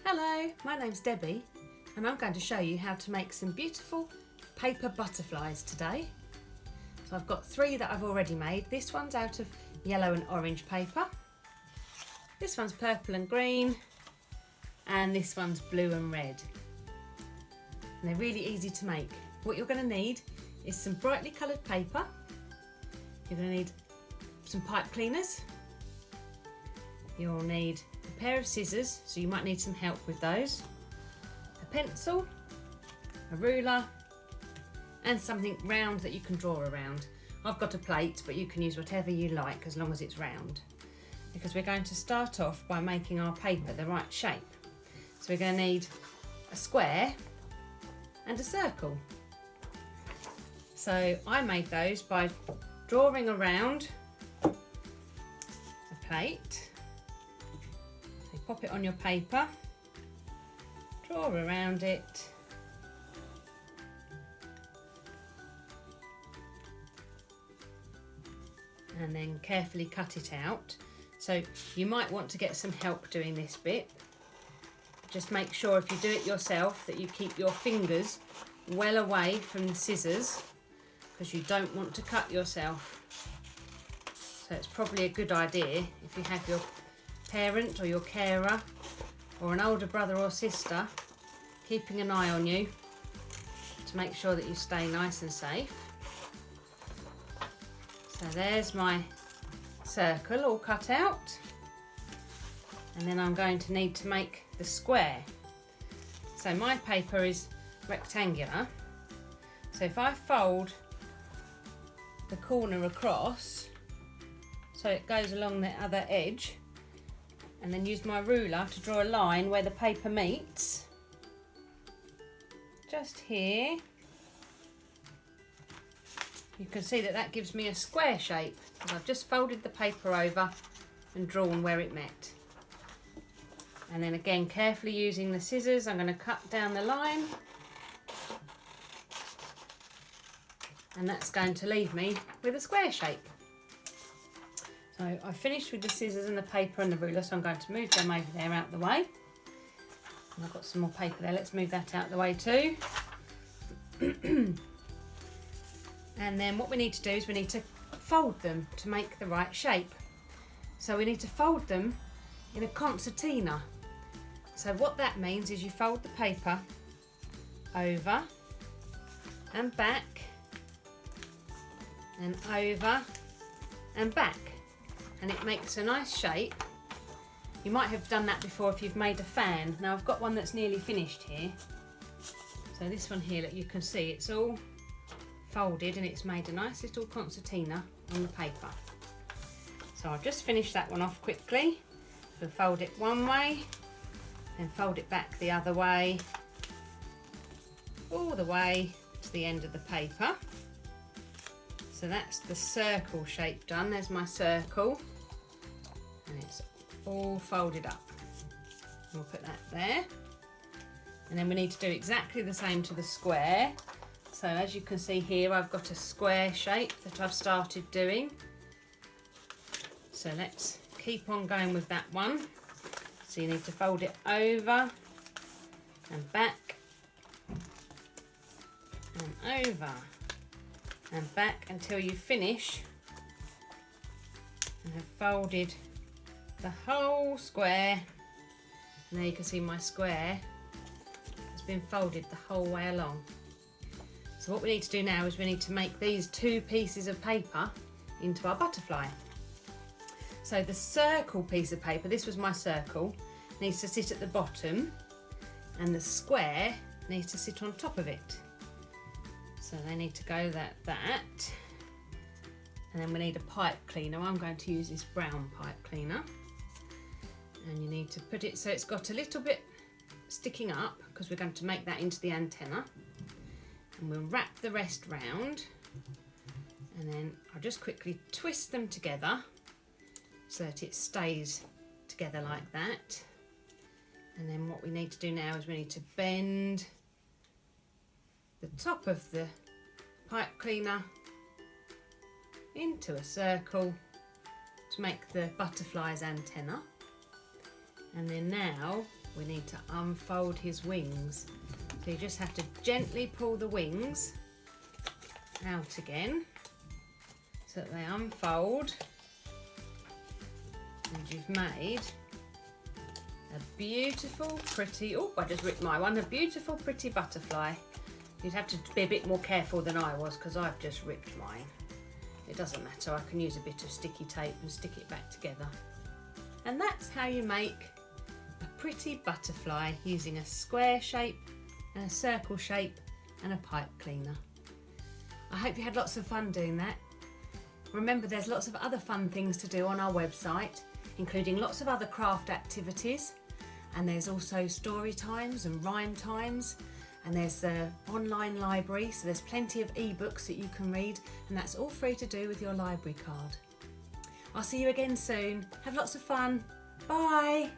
Hello, my name's Debbie and I'm going to show you how to make some beautiful paper butterflies today. So I've got 3 that I've already made. This one's out of yellow and orange paper. This one's purple and green, and this one's blue and red. And they're really easy to make. What you're going to need is some brightly coloured paper. You're going to need some pipe cleaners. You'll need a pair of scissors, so you might need some help with those, a pencil, a ruler, and something round that you can draw around. I've got a plate, but you can use whatever you like as long as it's round, because we're going to start off by making our paper the right shape. So we're going to need a square and a circle. So I made those by drawing around a plate. So pop it on your paper, draw around it, and then carefully cut it out. So you might want to get some help doing this bit. Just make sure if you do it yourself that you keep your fingers well away from the scissors, because you don't want to cut yourself. So it's probably a good idea if you have your parent or your carer or an older brother or sister keeping an eye on you to make sure that you stay nice and safe. So there's my circle all cut out, and then I'm going to need to make the square. So my paper is rectangular, so if I fold the corner across so it goes along the other edge, and then use my ruler to draw a line where the paper meets, just here, you can see that gives me a square shape, because I've just folded the paper over and drawn where it met. And then again, carefully using the scissors, I'm going to cut down the line, and that's going to leave me with a square shape. So I've finished with the scissors and the paper and the ruler, so I'm going to move them over there out the way. And I've got some more paper there, let's move that out the way too. And then what we need to do is we need to fold them to make the right shape. So we need to fold them in a concertina. So what that means is you fold the paper over and back and over and back, and it makes a nice shape. You might have done that before if you've made a fan. Now I've got one that's nearly finished here. So this one here, look, you can see it's all folded and it's made a nice little concertina on the paper. So I'll just finish that one off quickly. So fold it one way, then fold it back the other way, all the way to the end of the paper. So that's the circle shape done. There's my circle, and it's all folded up. We'll put that there. And then we need to do exactly the same to the square. So as you can see here, I've got a square shape that I've started doing. So let's keep on going with that one. So you need to fold it over and back and over and back until you finish and have folded the whole square. And there you can see my square has been folded the whole way along. So what we need to do now is we need to make these 2 pieces of paper into our butterfly. So the circle piece of paper, this was my circle, needs to sit at the bottom, and the square needs to sit on top of it. So they need to go like that. And then we need a pipe cleaner. I'm going to use this brown pipe cleaner. And you need to put it so it's got a little bit sticking up, because we're going to make that into the antenna. And we'll wrap the rest round, and then I'll just quickly twist them together so that it stays together like that. And then what we need to do now is we need to bend the top of the pipe cleaner into a circle to make the butterfly's antenna. And then now we need to unfold his wings. So you just have to gently pull the wings out again so that they unfold, and you've made a beautiful, pretty, oh, I just ripped my one, a beautiful, pretty butterfly. You'd have to be a bit more careful than I was because I've just ripped mine. It doesn't matter, I can use a bit of sticky tape and stick it back together. And that's how you make a pretty butterfly using a square shape and a circle shape and a pipe cleaner. I hope you had lots of fun doing that. Remember, there's lots of other fun things to do on our website, including lots of other craft activities, and there's also story times and rhyme times, and there's the online library, so there's plenty of ebooks that you can read, and that's all free to do with your library card. I'll see you again soon. Have lots of fun. Bye.